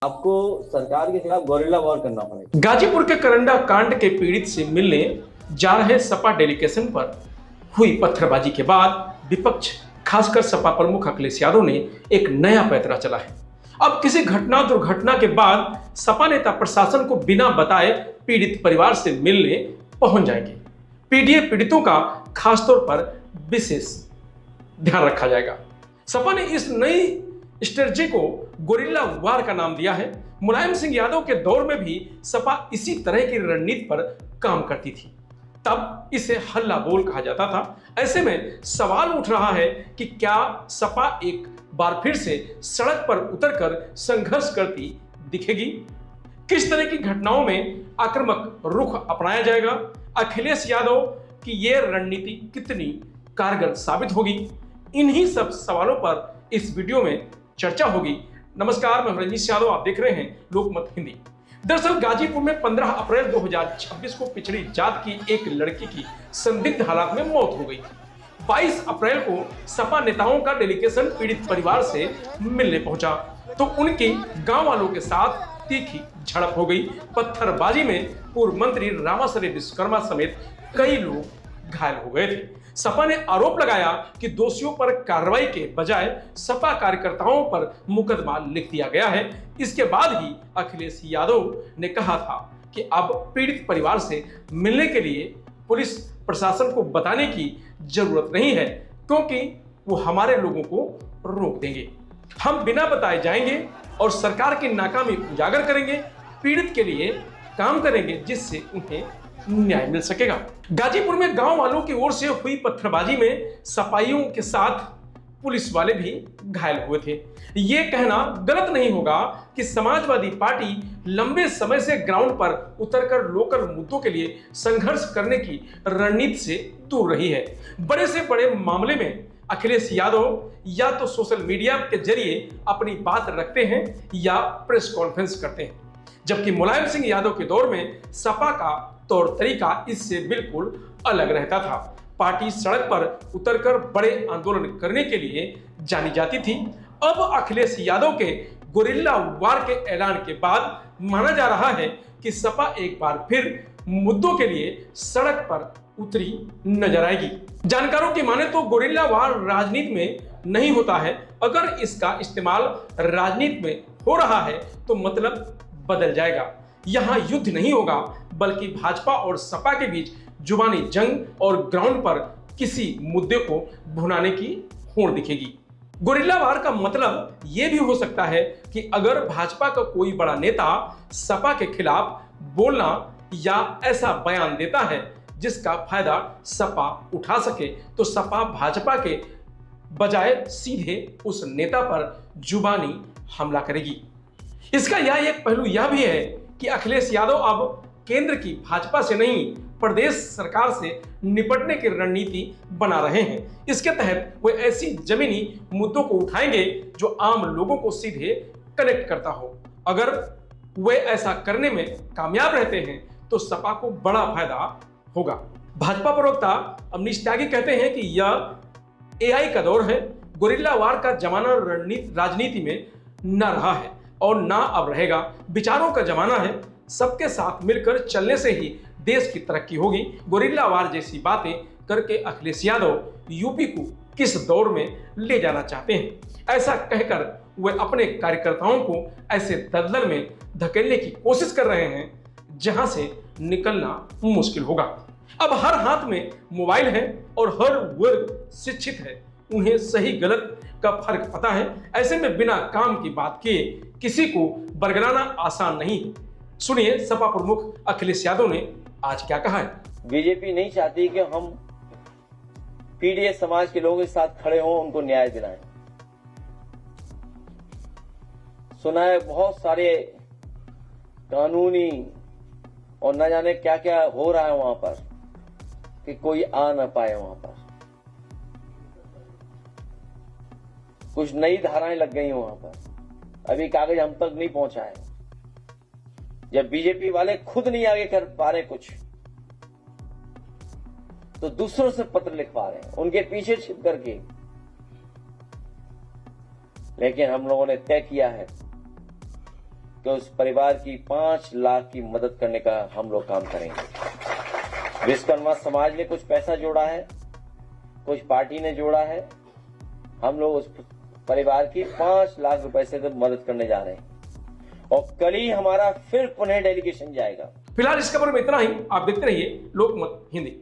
आपको सरकार के खिलाफ गोरिल्ला वॉर करना पड़ेगा। गाजीपुर के करंडा कांड के पीड़ित से मिलने जा रहे सपा डेलीगेशन पर हुई पत्थरबाजी के बाद विपक्ष खासकर सपा प्रमुख अखिलेश यादव ने एक नया पैंतरा चला है। अब किसी घटना दुर्घटना के बाद सपा नेता प्रशासन को बिना बताए पीड़ित परिवार से मिलने पहुंच जाएंगे। पीडीए पीड़ितों का खासतौर पर विशेष ध्यान रखा जाएगा। सपा ने इस नई स्ट्रेटजी को गोरिल्ला वार का नाम दिया है। मुलायम सिंह यादव के दौर में भी सपा इसी तरह की रणनीति पर काम करती थी, तब इसे हल्ला बोल कहा जाता था। ऐसे में सवाल उठ रहा है कि क्या सपा एक बार फिर से सड़क पर उतरकर संघर्ष करती दिखेगी? किस तरह की घटनाओं में आक्रामक रुख अपनाया जाएगा? अखिलेश यादव की यह रणनीति कितनी कारगर साबित होगी? इन्हीं सब सवालों पर इस वीडियो में चर्चा होगी। नमस्कार, मैं रंजीत यादव, आप देख रहे हैं लोकमत हिंदी। दरअसल गाजीपुर में 15 अप्रैल 2026 को पिछड़ी जात की एक लड़की की संदिग्ध हालात में मौत हो गई थी। 22 अप्रैल को सपा नेताओं का डेलीगेशन पीड़ित परिवार से मिलने पहुंचा तो उनके गांव वालों के साथ तीखी झड़प हो गई। पत्थरबाजी में पूर्व मंत्री रामाश्रय विश्वकर्मा समेत कई लोग घायल हो गए थे। सपा ने आरोप लगाया कि दोषियों पर कार्रवाई के बजाय सपा कार्यकर्ताओं पर मुकदमा लिख दिया गया है। इसके बाद ही अखिलेश यादव ने कहा था कि अब पीड़ित परिवार से मिलने के लिए पुलिस प्रशासन को बताने की जरूरत नहीं है, क्योंकि वो हमारे लोगों को रोक देंगे। हम बिना बताए जाएंगे और सरकार की नाकामी उजागर करेंगे, पीड़ित के लिए काम करेंगे जिससे उन्हें न्याय मिल सकेगा। गाजीपुर में गांव वालों की ओर से हुई पत्थरबाजी में सपाइयों के साथ पुलिस वाले भी घायल हुए थे। यह कहना गलत नहीं होगा कि समाजवादी पार्टी लंबे समय से ग्राउंड पर उतरकर लोकल मुद्दों के लिए संघर्ष करने की रणनीति से दूर रही है। बड़े से बड़े मामले में अखिलेश यादव या तो सोशल मीडिया के जरिए अपनी बात रखते हैं या प्रेस कॉन्फ्रेंस करते हैं, जबकि मुलायम सिंह यादव के दौर में सपा का तौर तरीका इससे बिल्कुल अलग रहता था। पार्टी सड़क पर उतरकर बड़े आंदोलन करने के लिए जानी जाती थी। अब अखिलेश यादव के गोरिल्ला वार के ऐलान के बाद माना जा रहा है कि सपा एक बार फिर मुद्दों के लिए सड़क पर उतरी नजर आएगी। जानकारों की माने तो गोरिल्ला वार राजनीति में नहीं होता है। अगर इसका इस्तेमाल राजनीति में हो रहा है तो मतलब बदल जाएगा। यहां युद्ध नहीं होगा, बल्कि भाजपा और सपा के बीच जुबानी जंग और ग्राउंड पर किसी मुद्दे को भुनाने की होड़ दिखेगी। गोरिल्ला वार का मतलब यह भी हो सकता है कि अगर भाजपा का कोई बड़ा नेता सपा के खिलाफ बोलना या ऐसा बयान देता है जिसका फायदा सपा उठा सके, तो सपा भाजपा के बजाय सीधे उस नेता पर जुबानी हमला करेगी। इसका यह एक पहलू यह भी है कि अखिलेश यादव अब केंद्र की भाजपा से नहीं, प्रदेश सरकार से निपटने की रणनीति बना रहे हैं। इसके तहत वे ऐसी जमीनी मुद्दों को उठाएंगे जो आम लोगों को सीधे कनेक्ट करता हो। अगर वे ऐसा करने में कामयाब रहते हैं तो सपा को बड़ा फायदा होगा। भाजपा प्रवक्ता अमनीश त्यागी कहते हैं कि यह एआई का दौर है। गोरिल्ला वार का जमाना राजनीति में न रहा है और ना अब रहेगा। विचारों का जमाना है। सबके साथ मिलकर चलने से ही देश की तरक्की होगी। गोरिल्ला वार जैसी बातें करके अखिलेश यादव यूपी को किस दौर में ले जाना चाहते हैं? ऐसा कहकर वे अपने कार्यकर्ताओं को ऐसे दलदल में धकेलने की कोशिश कर रहे हैं जहां से निकलना मुश्किल होगा। अब हर हाथ में मोबाइल है और हर वर्ग शिक्षित है। उन्हें सही गलत का फर्क पता है। ऐसे में बिना काम की बात किए किसी को बरगलाना आसान नहीं है। सुनिए सपा प्रमुख अखिलेश यादव ने आज क्या कहा है। बीजेपी नहीं चाहती कि हम पीडीए समाज के लोगों के साथ खड़े हों, उनको न्याय दिलाएं। सुना है बहुत सारे कानूनी और न जाने क्या क्या हो रहा है वहां पर कि कोई आ न पाए। वहां पर कुछ नई धाराएं लग गई वहां पर, अभी कागज हम तक नहीं पहुंचा है। जब बीजेपी वाले खुद नहीं आगे कर पा रहे कुछ, तो दूसरों से पत्र लिखवा रहे हैं उनके पीछे छिप करके। लेकिन हम लोगों ने तय किया है कि उस परिवार की 5 लाख की मदद करने का हम लोग काम करेंगे। विश्वकर्मा समाज ने कुछ पैसा जोड़ा है, कुछ पार्टी ने जोड़ा है। हम लोग उस परिवार की 5 लाख रुपए से तो मदद करने जा रहे हैं और कल ही हमारा फिर पुनः डेलीगेशन जाएगा। फिलहाल इस खबर में इतना ही। आप देखते रहिए लोकमत हिंदी।